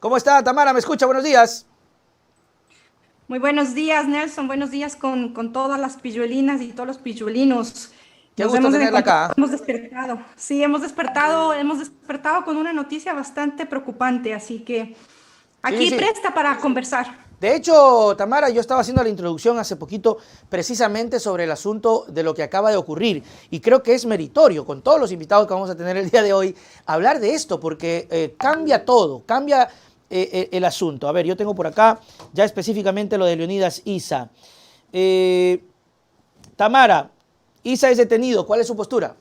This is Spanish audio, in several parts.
¿Cómo está, Tamara? ¿Me escucha? Buenos días. Muy buenos días, Nelson. Buenos días con todas las pilluelinas y todos los pilluelinos. Qué Nos gusto hemos tenerla encontrado, acá. hemos despertado. Sí, hemos despertado con una noticia bastante preocupante, así que Sí, sí, aquí sí. presta para conversar. De hecho, Tamara, yo estaba haciendo la introducción hace poquito precisamente sobre el asunto de lo que acaba de ocurrir y creo que es meritorio con todos los invitados que vamos a tener el día de hoy hablar de esto porque cambia todo, cambia el asunto. A ver, yo tengo por acá ya específicamente lo de Leonidas Issa. Eh, Tamara, Issa es detenido, ¿cuál es su postura?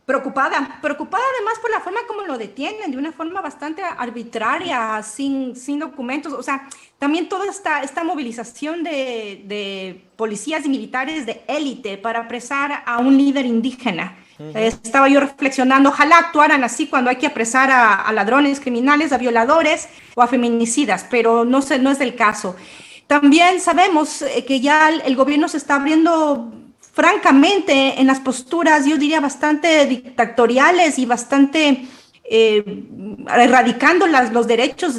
Preocupada además por la forma como lo detienen, de una forma bastante arbitraria, sin documentos. O sea, también toda esta movilización de policías y militares de élite para apresar a un líder indígena. Estaba yo reflexionando, ojalá actuaran así cuando hay que apresar a ladrones, criminales, a violadores o a feminicidas, pero no sé, no es el caso. También sabemos que ya el gobierno se está abriendo francamente en las posturas, yo diría, bastante dictatoriales y bastante erradicando los derechos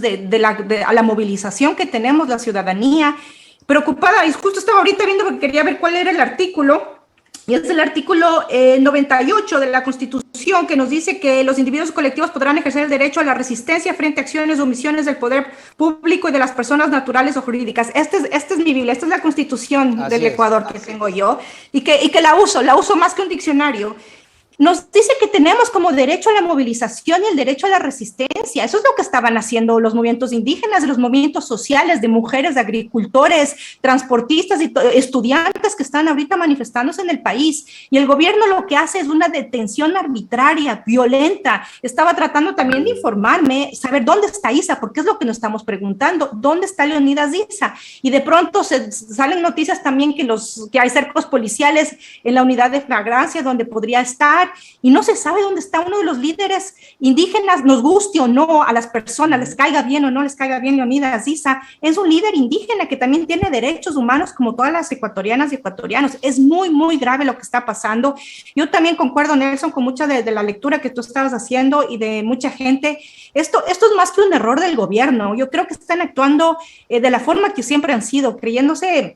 a la movilización que tenemos la ciudadanía. Preocupada, y justo estaba ahorita viendo porque quería ver cuál era el artículo, y es el artículo 98 de la Constitución que nos dice que los individuos colectivos podrán ejercer el derecho a la resistencia frente a acciones o omisiones del poder público y de las personas naturales o jurídicas. Esta es mi Biblia, esta es la Constitución Así del es. Ecuador que tengo yo y que la uso más que un diccionario. Nos dice que tenemos como derecho a la movilización y el derecho a la resistencia. Eso es lo que estaban haciendo los movimientos indígenas, los movimientos sociales de mujeres, de agricultores, transportistas y estudiantes que están ahorita manifestándose en el país. Y el gobierno lo que hace es una detención arbitraria, violenta. Estaba tratando también de informarme, saber dónde está Issa, porque es lo que nos estamos preguntando. ¿Dónde está Leonidas Issa? Y de pronto salen noticias también que hay cercos policiales en la unidad de flagrancia donde podría estar y no se sabe dónde está uno de los líderes indígenas, nos guste o no a las personas, les caiga bien o no les caiga bien Leonidas Issa, es un líder indígena que también tiene derechos humanos como todas las ecuatorianas y ecuatorianos. Es muy, muy grave lo que está pasando. Yo también concuerdo, Nelson, con mucha de la lectura que tú estabas haciendo y de mucha gente. Esto es más que un error del gobierno. Yo creo que están actuando de la forma que siempre han sido, creyéndose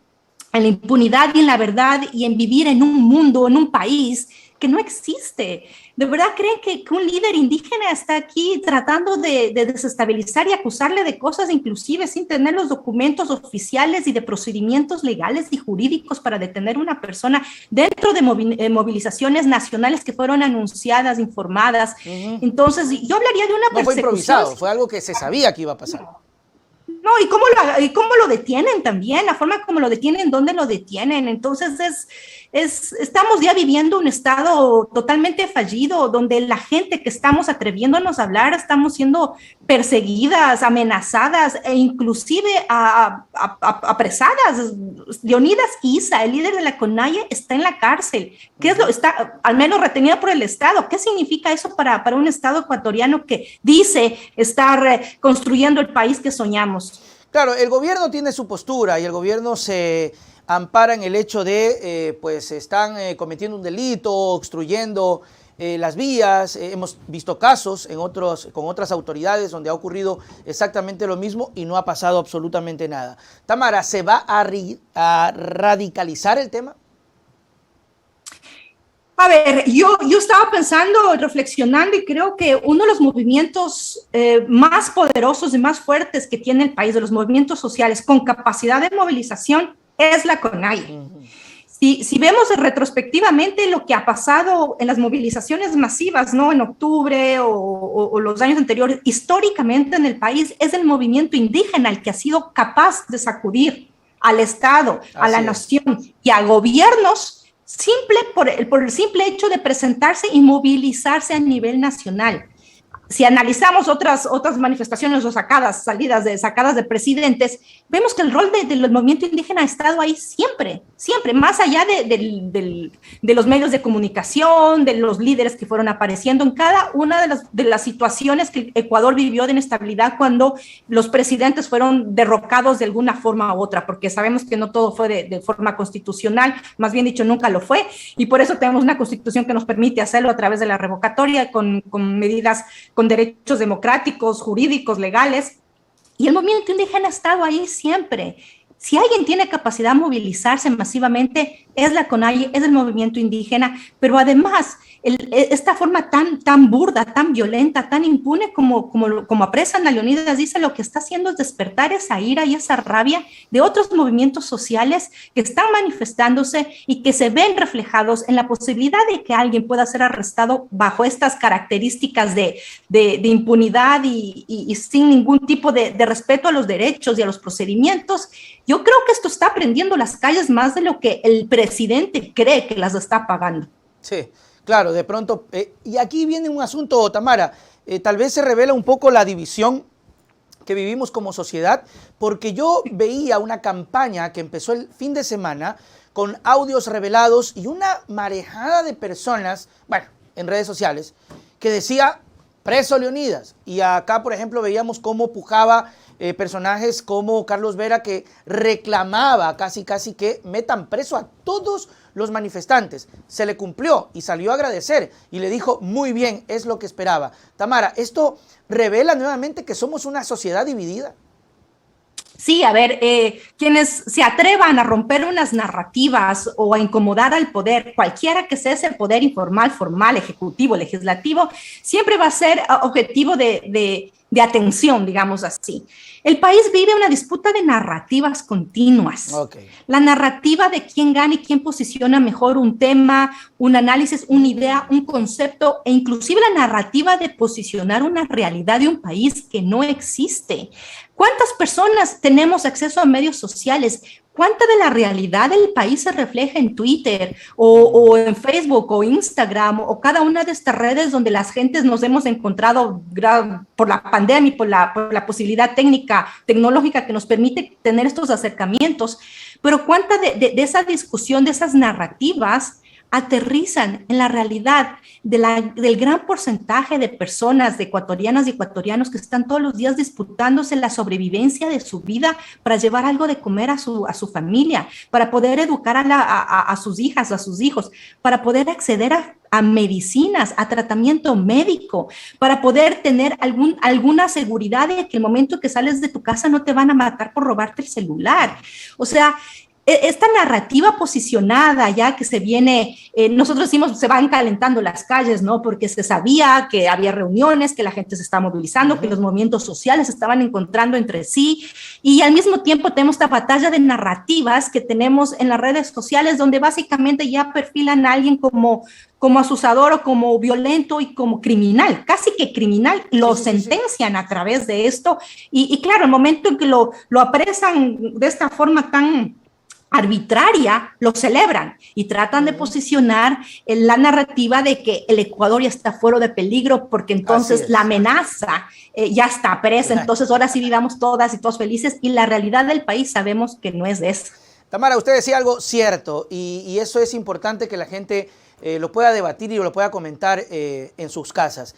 en la impunidad y en la verdad y en vivir en un mundo, en un país que no existe. ¿De verdad creen que un líder indígena está aquí tratando de desestabilizar y acusarle de cosas inclusive sin tener los documentos oficiales y de procedimientos legales y jurídicos para detener a una persona dentro de movilizaciones nacionales que fueron anunciadas, informadas? Entonces, yo hablaría de una No fue persecución. improvisado, fue algo que se sabía que iba a pasar. No, y cómo lo detienen también, la forma como lo detienen, dónde lo detienen. Entonces, estamos ya viviendo un estado totalmente fallido, donde la gente que estamos atreviéndonos a hablar, estamos siendo perseguidas, amenazadas e inclusive apresadas. Leonidas Issa, el líder de la CONAIE, está en la cárcel. ¿Qué es lo? Está al menos retenida por el Estado. ¿Qué significa eso para un Estado ecuatoriano que dice estar construyendo el país que soñamos? Claro, el gobierno tiene su postura y el gobierno se ampara en el hecho de, pues, están cometiendo un delito, obstruyendo las vías. Hemos visto casos con otras autoridades donde ha ocurrido exactamente lo mismo y no ha pasado absolutamente nada. Tamara, ¿se va a radicalizar el tema? A ver, yo estaba pensando, reflexionando y creo que uno de los movimientos más poderosos y más fuertes que tiene el país, de los movimientos sociales con capacidad de movilización, es la CONAIE. Si vemos retrospectivamente lo que ha pasado en las movilizaciones masivas, ¿no? En octubre o los años anteriores, históricamente en el país es el movimiento indígena el que ha sido capaz de sacudir al Estado, a la Así es. nación y a gobiernos por el simple hecho de presentarse y movilizarse a nivel nacional. Si analizamos otras manifestaciones o sacadas de presidentes, vemos que el rol del movimiento indígena ha estado ahí siempre, siempre, más allá de los medios de comunicación, de los líderes que fueron apareciendo en cada una de las situaciones que Ecuador vivió de inestabilidad cuando los presidentes fueron derrocados de alguna forma u otra, porque sabemos que no todo fue de forma constitucional, más bien dicho, nunca lo fue, y por eso tenemos una constitución que nos permite hacerlo a través de la revocatoria con medidas con derechos democráticos, jurídicos, legales, y el movimiento indígena ha estado ahí siempre. Si alguien tiene capacidad de movilizarse masivamente, es la CONAIE, es el movimiento indígena, pero además, esta forma tan burda, tan violenta, tan impune como apresan a Leonidas, dice, lo que está haciendo es despertar esa ira y esa rabia de otros movimientos sociales que están manifestándose y que se ven reflejados en la posibilidad de que alguien pueda ser arrestado bajo estas características de impunidad y sin ningún tipo de respeto a los derechos y a los procedimientos. Yo creo que esto está prendiendo las calles más de lo que el presidente cree que las está pagando. Sí, claro, de pronto. Y aquí viene un asunto, Tamara. Tal vez se revela un poco la división que vivimos como sociedad, porque yo veía una campaña que empezó el fin de semana con audios revelados y una marejada de personas, bueno, en redes sociales, que decía preso Leonidas. Y acá, por ejemplo, veíamos cómo pujaba personajes como Carlos Vera, que reclamaba casi que metan preso a todos los manifestantes. Se le cumplió y salió a agradecer y le dijo, muy bien, es lo que esperaba. Tamara, ¿esto revela nuevamente que somos una sociedad dividida? Sí, a ver, quienes se atrevan a romper unas narrativas o a incomodar al poder, cualquiera que sea ese poder informal, formal, ejecutivo, legislativo, siempre va a ser objetivo de atención, digamos así. El país vive una disputa de narrativas continuas. Okay. La narrativa de quién gana y quién posiciona mejor un tema, un análisis, una idea, un concepto, e inclusive la narrativa de posicionar una realidad de un país que no existe. ¿Cuántas personas tenemos acceso a medios sociales? ¿Cuánta de la realidad del país se refleja en Twitter o en Facebook o Instagram o cada una de estas redes donde las gentes nos hemos encontrado por la pandemia y por la posibilidad tecnológica que nos permite tener estos acercamientos? Pero ¿cuánta de esa discusión, de esas narrativas, aterrizan en la realidad del gran porcentaje de personas, de ecuatorianas y ecuatorianos que están todos los días disputándose la sobrevivencia de su vida para llevar algo de comer a su familia, para poder educar a sus hijas, a sus hijos, para poder acceder a medicinas, a tratamiento médico, para poder tener alguna seguridad de que el momento que sales de tu casa no te van a matar por robarte el celular? O sea, esta narrativa posicionada ya que se viene, nosotros decimos, se van calentando las calles, ¿no? Porque se sabía que había reuniones, que la gente se estaba movilizando, que los movimientos sociales se estaban encontrando entre sí, y al mismo tiempo tenemos esta batalla de narrativas que tenemos en las redes sociales, donde básicamente ya perfilan a alguien como asusador o como violento y como criminal, casi que criminal, lo sentencian a través de esto, y claro, el momento en que lo apresan de esta forma tan arbitraria, lo celebran y tratan de posicionar en la narrativa de que el Ecuador ya está fuera de peligro porque entonces la amenaza ya está presa, entonces ahora sí vivamos todas y todos felices, y la realidad del país sabemos que no es de eso. Tamara, usted decía algo cierto y eso es importante que la gente lo pueda debatir y lo pueda comentar en sus casas.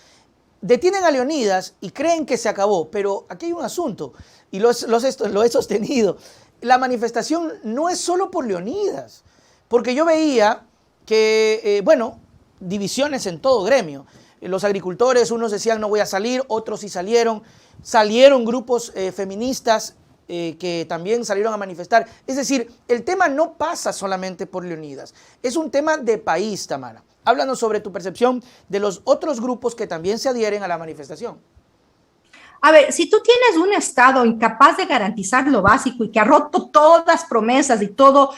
Detienen a Leonidas y creen que se acabó, pero aquí hay un asunto y lo he sostenido. La manifestación no es solo por Leonidas, porque yo veía que, divisiones en todo gremio. Los agricultores, unos decían no voy a salir, otros sí salieron grupos feministas que también salieron a manifestar. Es decir, el tema no pasa solamente por Leonidas, es un tema de país, Tamara. Háblanos sobre tu percepción de los otros grupos que también se adhieren a la manifestación. A ver, si tú tienes un Estado incapaz de garantizar lo básico y que ha roto todas las promesas y todo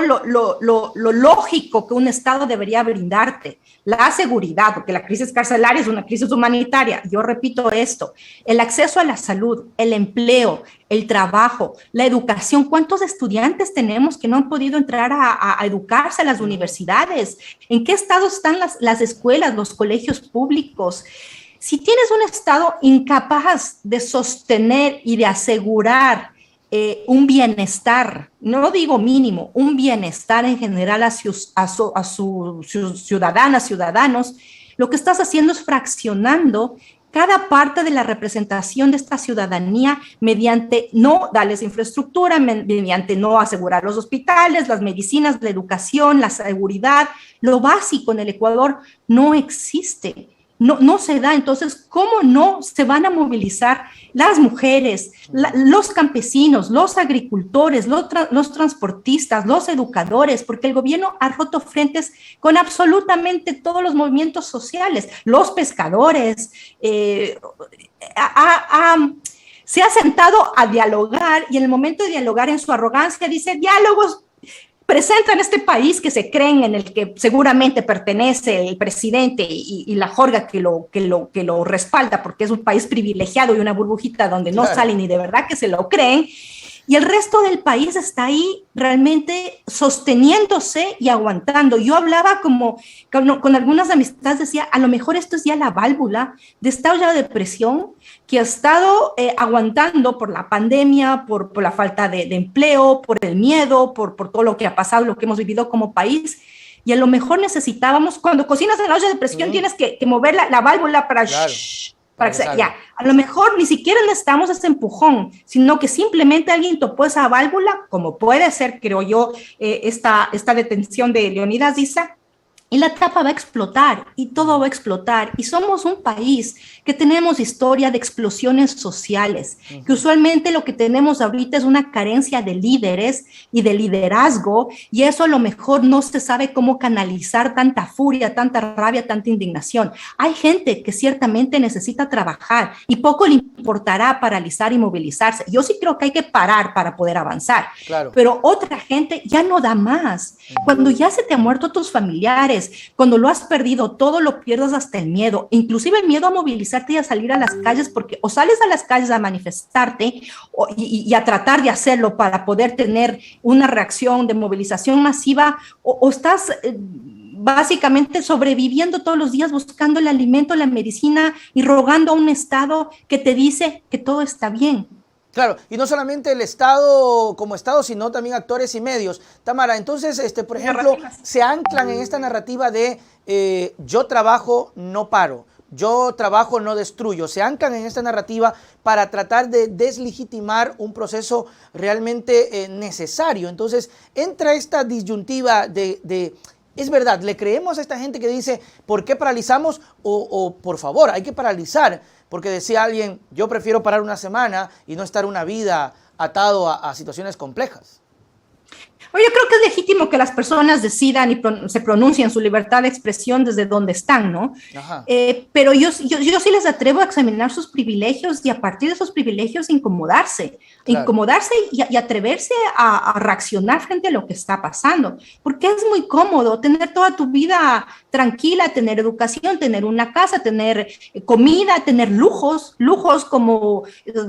lo lógico que un Estado debería brindarte, la seguridad, porque la crisis carcelaria es una crisis humanitaria, yo repito esto, el acceso a la salud, el empleo, el trabajo, la educación. ¿Cuántos estudiantes tenemos que no han podido entrar a educarse a las universidades? ¿En qué estado están las escuelas, los colegios públicos? Si tienes un Estado incapaz de sostener y de asegurar un bienestar, no digo mínimo, un bienestar en general a sus ciudadanas, ciudadanos, lo que estás haciendo es fraccionando cada parte de la representación de esta ciudadanía mediante no darles infraestructura, mediante no asegurar los hospitales, las medicinas, la educación, la seguridad. Lo básico en el Ecuador no existe. no se da. Entonces, ¿cómo no se van a movilizar las mujeres, los campesinos, los agricultores, los transportistas, los educadores? Porque el gobierno ha roto frentes con absolutamente todos los movimientos sociales, los pescadores, se ha sentado a dialogar, y en el momento de dialogar, en su arrogancia dice diálogos, presentan este país que se creen, en el que seguramente pertenece el presidente y la jorga que lo respalda, porque es un país privilegiado y una burbujita donde no salen y de verdad que se lo creen. Y el resto del país está ahí realmente sosteniéndose y aguantando. Yo hablaba con algunas amistades, decía, a lo mejor esto es ya la válvula de esta olla de presión que ha estado aguantando por la pandemia, por la falta de empleo, por el miedo, por todo lo que ha pasado, lo que hemos vivido como país. Y a lo mejor necesitábamos, cuando cocinas en la olla de presión, tienes que mover la válvula para... Claro. Para que ya, a lo mejor ni siquiera necesitamos ese empujón, sino que simplemente alguien topó esa válvula, como puede ser, creo yo, esta detención de Leonidas Diza, y la tapa va a explotar, y todo va a explotar. Y somos un país que tenemos historia de explosiones sociales, que usualmente lo que tenemos ahorita es una carencia de líderes y de liderazgo, y eso a lo mejor no se sabe cómo canalizar tanta furia, tanta rabia, tanta indignación. Hay gente que ciertamente necesita trabajar, y poco le importará paralizar y movilizarse. Yo sí creo que hay que parar para poder avanzar, claro. Pero otra gente ya no da más. Cuando ya se te han muerto tus familiares, cuando lo has perdido todo, lo pierdes hasta el miedo, inclusive el miedo a movilizarte y a salir a las calles, porque o sales a las calles a manifestarte y a tratar de hacerlo para poder tener una reacción de movilización masiva, o estás básicamente sobreviviendo todos los días buscando el alimento, la medicina y rogando a un Estado que te dice que todo está bien. Claro, y no solamente el Estado como Estado, sino también actores y medios. Tamara, entonces, por ejemplo, se anclan en esta narrativa de yo trabajo, no paro, yo trabajo, no destruyo. Se anclan en esta narrativa para tratar de deslegitimar un proceso realmente necesario. Entonces, entra esta disyuntiva de es verdad, le creemos a esta gente que dice, ¿por qué paralizamos? O por favor, hay que paralizar. Porque decía alguien, yo prefiero parar una semana y no estar una vida atado a situaciones complejas. Yo creo que es legítimo que las personas decidan y se pronuncien su libertad de expresión desde donde están, ¿no? Pero yo sí les atrevo a examinar sus privilegios y a partir de esos privilegios incomodarse y atreverse a reaccionar frente a lo que está pasando, porque es muy cómodo tener toda tu vida tranquila, tener educación, tener una casa, tener comida, tener lujos como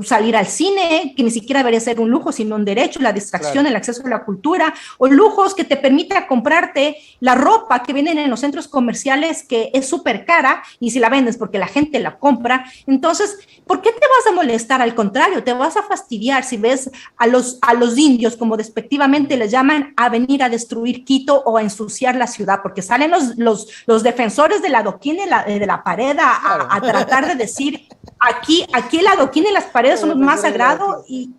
salir al cine, que ni siquiera debería ser un lujo, sino un derecho, la distracción, el acceso a la cultura, o lujos que te permita comprarte la ropa que venden en los centros comerciales, que es súper cara, y si la vendes porque la gente la compra, entonces, ¿por qué te vas a molestar? Al contrario, te vas a fastidiar si ves a los indios, como despectivamente les llaman, a venir a destruir Quito o a ensuciar la ciudad, porque salen los defensores del adoquín de la pared a tratar de decir, aquí el adoquín y las paredes son lo más sagrado, y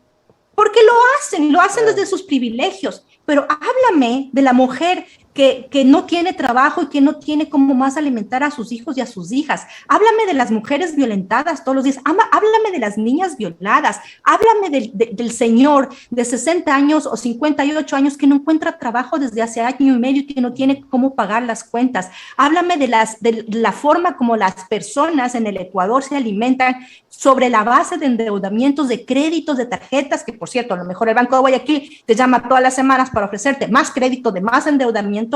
porque lo hacen desde sus privilegios. Pero háblame de la mujer que no tiene trabajo y que no tiene cómo más alimentar a sus hijos y a sus hijas. Háblame de las mujeres violentadas todos los días. Háblame de las niñas violadas. Háblame del señor de 60 años o 58 años que no encuentra trabajo desde hace año y medio y que no tiene cómo pagar las cuentas. Háblame de la forma como las personas en el Ecuador se alimentan sobre la base de endeudamientos, de créditos, de tarjetas, que por cierto, a lo mejor el Banco de Guayaquil te llama todas las semanas para ofrecerte más crédito, de más endeudamiento.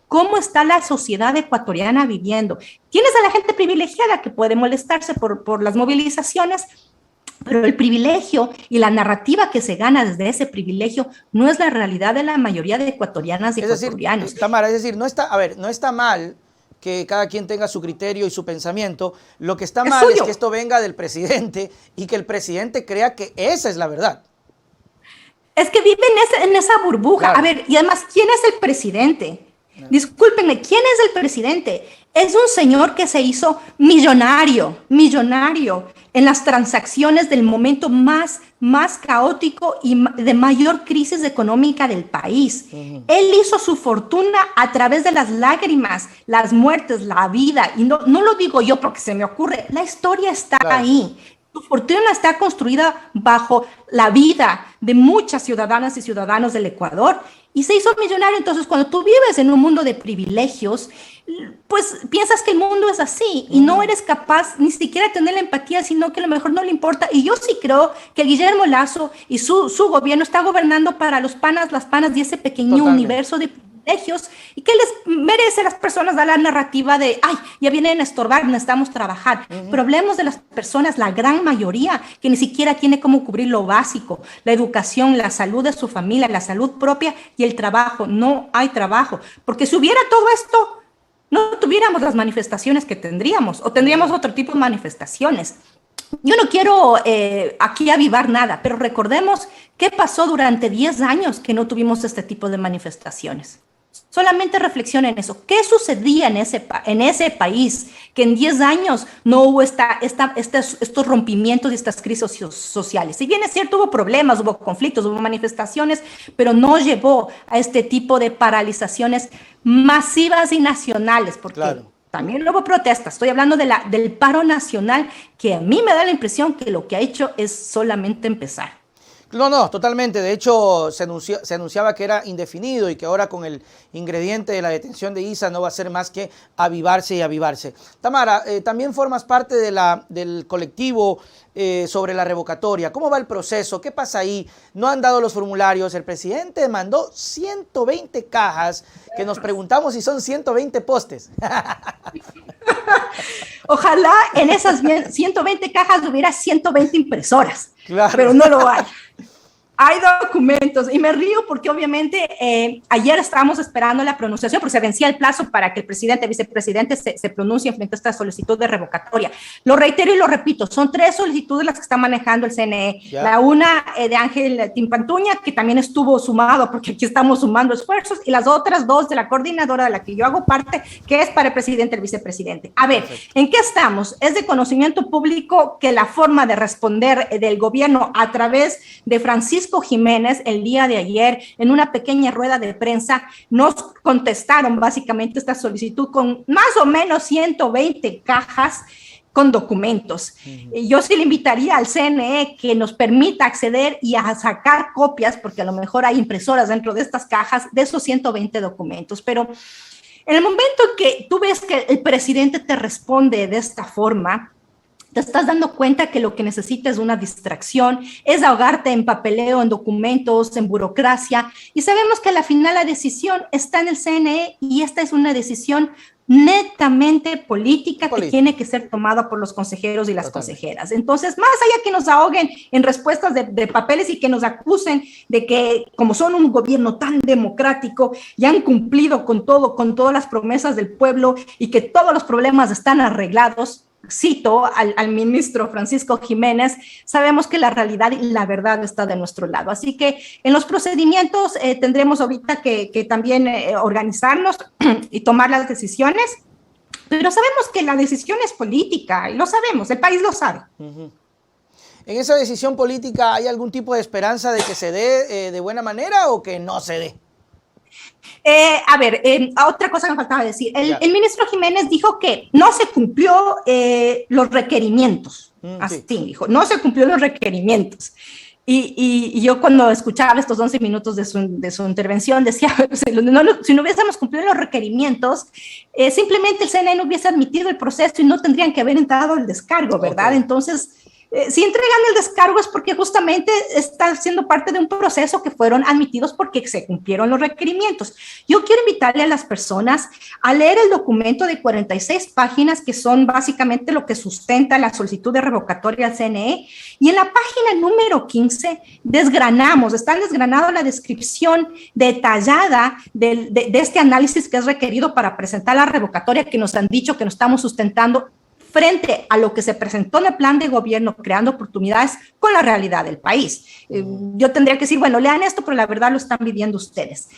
¿Cómo está la sociedad ecuatoriana viviendo? Tienes a la gente privilegiada que puede molestarse por las movilizaciones, pero el privilegio y la narrativa que se gana desde ese privilegio no es la realidad de la mayoría de ecuatorianas y ecuatorianos. Tamara, es decir, no está mal que cada quien tenga su criterio y su pensamiento. Lo que está mal es que esto venga del presidente y que el presidente crea que esa es la verdad. Es que vive en esa burbuja. Claro. A ver, y además, ¿quién es el presidente? Discúlpenme, ¿quién es el presidente? Es un señor que se hizo millonario, en las transacciones del momento más caótico y de mayor crisis económica del país. Él hizo su fortuna a través de las lágrimas, las muertes, la vida, y no lo digo yo porque se me ocurre, la historia está ahí. Su fortuna está construida bajo la vida de muchas ciudadanas y ciudadanos del Ecuador y se hizo millonario. Entonces, cuando tú vives en un mundo de privilegios, pues piensas que el mundo es así y no eres capaz ni siquiera de tener la empatía, sino que a lo mejor no le importa. Y yo sí creo que Guillermo Lasso y su gobierno está gobernando para los panas, las panas de ese pequeño universo de privilegios y que les merece a las personas dar la narrativa de, ay, ya vienen a estorbar, necesitamos trabajar. Pero hablemos de las personas, la gran mayoría, que ni siquiera tiene cómo cubrir lo básico, la educación, la salud de su familia, la salud propia y el trabajo. No hay trabajo, porque si hubiera todo esto, no tuviéramos las manifestaciones que tendríamos, o tendríamos otro tipo de manifestaciones. Yo no quiero aquí avivar nada, pero recordemos qué pasó durante 10 años que no tuvimos este tipo de manifestaciones. Solamente reflexionen en eso. ¿Qué sucedía en ese país que en 10 años no hubo estos rompimientos y estas crisis sociales? Si bien es cierto, hubo problemas, hubo conflictos, hubo manifestaciones, pero no llevó a este tipo de paralizaciones masivas y nacionales, porque también hubo protestas. Estoy hablando del paro nacional, que a mí me da la impresión que lo que ha hecho es solamente empezar. No, totalmente. De hecho, se anunciaba que era indefinido y que ahora con el ingrediente de la detención de Issa no va a ser más que avivarse y avivarse. Tamara, también formas parte del colectivo sobre la revocatoria. ¿Cómo va el proceso? ¿Qué pasa ahí? No han dado los formularios. El presidente mandó 120 cajas que nos preguntamos si son 120 postes. Ojalá en esas 120 cajas hubiera 120 impresoras, claro. Pero no lo hay. Hay documentos y me río porque obviamente ayer estábamos esperando la pronunciación porque se vencía el plazo para que el presidente, vicepresidente se pronuncie frente a esta solicitud de revocatoria. Lo reitero y lo repito, son 3 solicitudes las que está manejando el CNE. Ya. La una de Ángel Timpantuña, que también estuvo sumado porque aquí estamos sumando esfuerzos, y las otras 2 de la coordinadora de la que yo hago parte, que es para el presidente y el vicepresidente. A ver, ¿en qué estamos? Es de conocimiento público que la forma de responder del gobierno a través de Francisco Jiménez el día de ayer en una pequeña rueda de prensa nos contestaron básicamente esta solicitud con más o menos 120 cajas con documentos. Yo sí le invitaría al CNE que nos permita acceder y a sacar copias, porque a lo mejor hay impresoras dentro de estas cajas de esos 120 documentos, pero en el momento que tú ves que el presidente te responde de esta forma, te estás dando cuenta que lo que necesitas es una distracción, es ahogarte en papeleo, en documentos, en burocracia, y sabemos que al final la decisión está en el CNE y esta es una decisión netamente política que tiene que ser tomada por los consejeros y las consejeras. Entonces, más allá que nos ahoguen en respuestas de papeles y que nos acusen de que, como son un gobierno tan democrático, ya han cumplido con todo, con todas las promesas del pueblo y que todos los problemas están arreglados, cito al ministro Francisco Jiménez, sabemos que la realidad y la verdad está de nuestro lado. Así que en los procedimientos tendremos ahorita que también organizarnos y tomar las decisiones, pero sabemos que la decisión es política y lo sabemos, el país lo sabe. En esa decisión política, ¿hay algún tipo de esperanza de que se dé de buena manera o que no se dé? Otra cosa que me faltaba decir. El ministro Jiménez dijo que no se cumplió los requerimientos. Así dijo, no se cumplió los requerimientos. Y yo cuando escuchaba estos 11 minutos de su intervención decía, si no hubiésemos cumplido los requerimientos, simplemente el CNE no hubiese admitido el proceso y no tendrían que haber entrado el descargo, ¿verdad? Entonces, si entregan el descargo es porque justamente está siendo parte de un proceso que fueron admitidos porque se cumplieron los requerimientos. Yo quiero invitarle a las personas a leer el documento de 46 páginas que son básicamente lo que sustenta la solicitud de revocatoria al CNE, y en la página número 15 está desgranado la descripción detallada de este análisis que es requerido para presentar la revocatoria que nos han dicho que nos estamos sustentando frente a lo que se presentó en el plan de gobierno, creando oportunidades con la realidad del país. Yo tendría que decir, bueno, lean esto, pero la verdad lo están viviendo ustedes.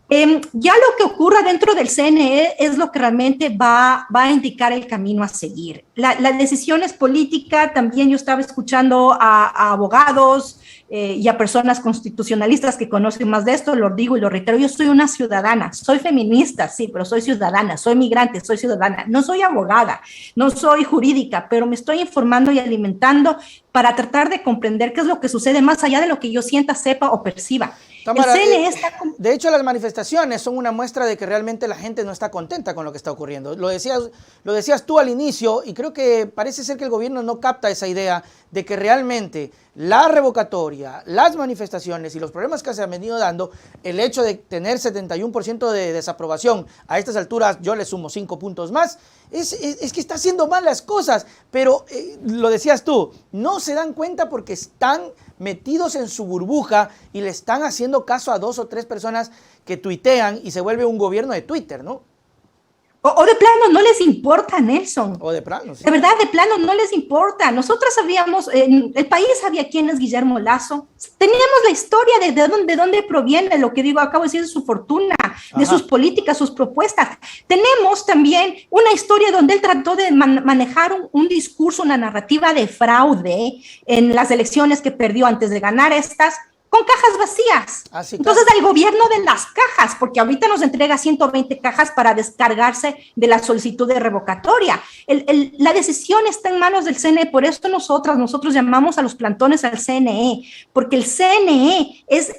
Ya lo que ocurra dentro del CNE es lo que realmente va a indicar el camino a seguir. La decisión es política. También yo estaba escuchando a abogados y a personas constitucionalistas que conocen más de esto, lo digo y lo reitero, yo soy una ciudadana, soy feminista, sí, pero soy ciudadana, soy migrante, soy ciudadana, no soy abogada, no soy jurídica, pero me estoy informando y alimentando para tratar de comprender qué es lo que sucede más allá de lo que yo sienta, sepa o perciba. Tamara, de hecho, las manifestaciones son una muestra de que realmente la gente no está contenta con lo que está ocurriendo. Lo decías tú al inicio, y creo que parece ser que el gobierno no capta esa idea de que realmente la revocatoria, las manifestaciones y los problemas que se han venido dando, el hecho de tener 71% de desaprobación, a estas alturas yo le sumo 5 puntos más, es que está haciendo mal las cosas, pero lo decías tú, no se dan cuenta porque están metidos en su burbuja y le están haciendo caso a 2 o 3 personas que tuitean y se vuelve un gobierno de Twitter, ¿no? O de plano no les importa, Nelson. O de plano, sí. De verdad, de plano no les importa. Nosotros sabíamos, el país sabía quién es Guillermo Lasso. Teníamos la historia de dónde proviene, lo que digo, acabo de decir, de su fortuna, de sus políticas, sus propuestas. Tenemos también una historia donde él trató de manejar un discurso, una narrativa de fraude en las elecciones que perdió antes de ganar estas, con cajas vacías. Sí, entonces, el gobierno de las cajas, porque ahorita nos entrega 120 cajas para descargarse de la solicitud de revocatoria. La decisión está en manos del CNE, por eso nosotros llamamos a los plantones al CNE, porque el CNE es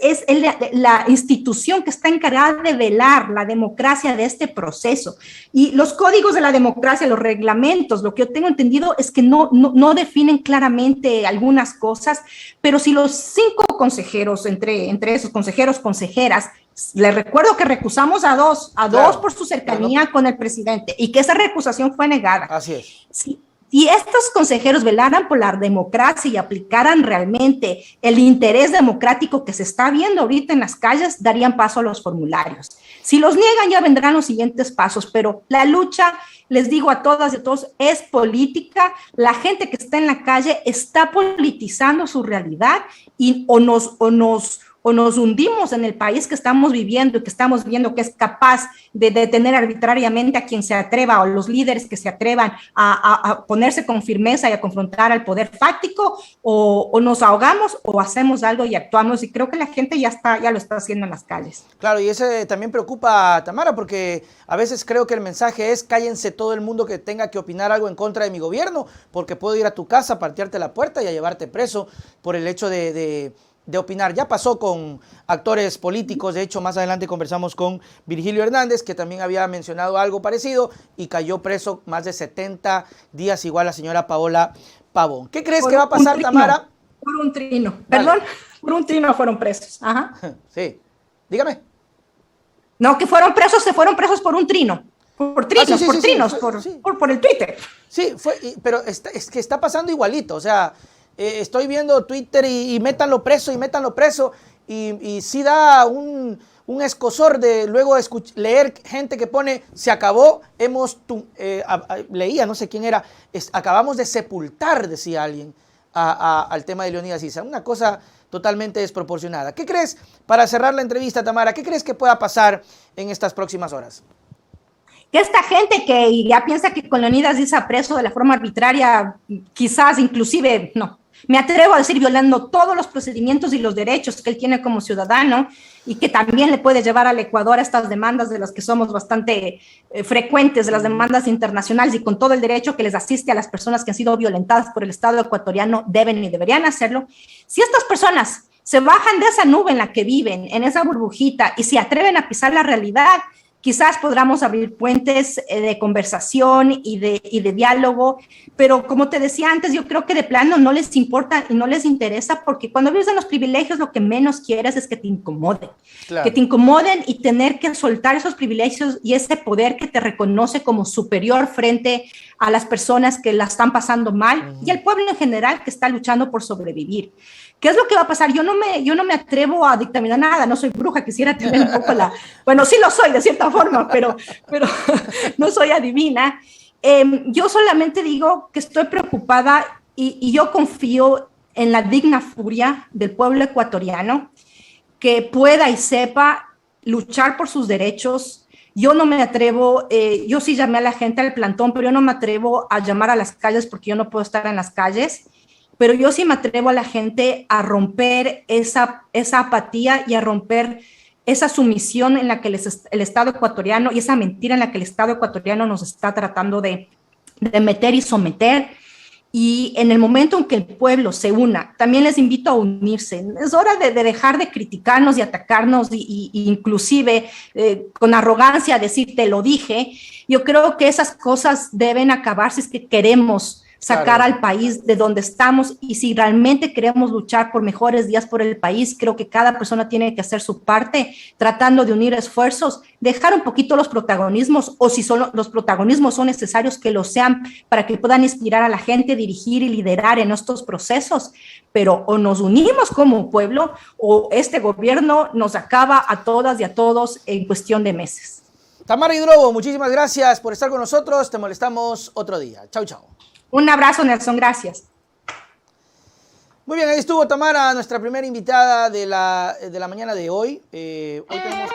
la institución que está encargada de velar la democracia de este proceso. Y los códigos de la democracia, los reglamentos, lo que yo tengo entendido es que no definen claramente algunas cosas, pero si los 5 consejeros, entre esos consejeros, consejeras, les recuerdo que recusamos a dos por su cercanía con el presidente y que esa recusación fue negada. Así es. Sí. Si estos consejeros velaran por la democracia y aplicaran realmente el interés democrático que se está viendo ahorita en las calles, darían paso a los formularios. Si los niegan, ya vendrán los siguientes pasos, pero la lucha, les digo a todas y a todos, es política. La gente que está en la calle está politizando su realidad y o nos hundimos en el país que estamos viviendo y que estamos viendo que es capaz de detener arbitrariamente a quien se atreva o los líderes que se atrevan a ponerse con firmeza y a confrontar al poder fáctico, o nos ahogamos o hacemos algo y actuamos, y creo que la gente ya lo está haciendo en las calles. Claro, y ese también preocupa, Tamara, porque a veces creo que el mensaje es: cállense todo el mundo que tenga que opinar algo en contra de mi gobierno, porque puedo ir a tu casa, patearte la puerta y a llevarte preso por el hecho de opinar. Ya pasó con actores políticos. De hecho, más adelante conversamos con Virgilio Hernández, que también había mencionado algo parecido y cayó preso más de 70 días, igual la señora Paola Pavón. ¿Qué crees que va a pasar, Tamara? Por un trino. Perdón, por un trino fueron presos. Ajá. Sí, dígame. No, que se fueron presos por un trino. Por trinos, por el Twitter. Sí, pero es que está pasando igualito, o sea, estoy viendo Twitter y métanlo preso, y sí da un escozor de luego leer gente que pone: se acabó, leía, no sé quién era, acabamos de sepultar, decía alguien, al tema de Leonidas Issa, una cosa totalmente desproporcionada. ¿Qué crees, para cerrar la entrevista, Tamara, qué crees que pueda pasar en estas próximas horas? Que esta gente que ya piensa que con Leonidas Issa preso de la forma arbitraria, quizás inclusive, no, me atrevo a decir, violando todos los procedimientos y los derechos que él tiene como ciudadano, y que también le puede llevar al Ecuador a estas demandas de las que somos bastante frecuentes, de las demandas internacionales, y con todo el derecho que les asiste a las personas que han sido violentadas por el Estado ecuatoriano, deben y deberían hacerlo. Si estas personas se bajan de esa nube en la que viven, en esa burbujita, y se atreven a pisar la realidad, quizás podamos abrir puentes de conversación y de diálogo, pero como te decía antes, yo creo que de plano no les importa y no les interesa, porque cuando vives en los privilegios lo que menos quieres es que te incomoden, claro. Que te incomoden y tener que soltar esos privilegios y ese poder que te reconoce como superior frente a las personas que la están pasando mal y al pueblo en general que está luchando por sobrevivir. ¿Qué es lo que va a pasar? Yo no me atrevo a dictaminar nada, no soy bruja, quisiera tener un poco bueno, sí lo soy de cierta forma, pero no soy adivina. Yo solamente digo que estoy preocupada y yo confío en la digna furia del pueblo ecuatoriano, que pueda y sepa luchar por sus derechos. Yo no me atrevo, yo sí llamé a la gente al plantón, pero yo no me atrevo a llamar a las calles porque yo no puedo estar en las calles, pero yo sí me atrevo a la gente a romper esa apatía y a romper esa sumisión en la que el Estado ecuatoriano y esa mentira en la que el Estado ecuatoriano nos está tratando de meter y someter. Y en el momento en que el pueblo se una, también les invito a unirse. Es hora de dejar de criticarnos y atacarnos y inclusive con arrogancia decir te lo dije. Yo creo que esas cosas deben acabar si es que queremos sacar al país de donde estamos y si realmente queremos luchar por mejores días por el país, creo que cada persona tiene que hacer su parte tratando de unir esfuerzos, dejar un poquito los protagonismos o si son, los protagonismos son necesarios que lo sean para que puedan inspirar a la gente, dirigir y liderar en estos procesos, pero o nos unimos como pueblo o este gobierno nos acaba a todas y a todos en cuestión de meses. Tamara Hidrobo, muchísimas gracias por estar con nosotros. Te molestamos otro día. Chau, chau. Un abrazo, Nelson, gracias. Muy bien, ahí estuvo Tamara, nuestra primera invitada de la mañana de hoy. Hoy tenemos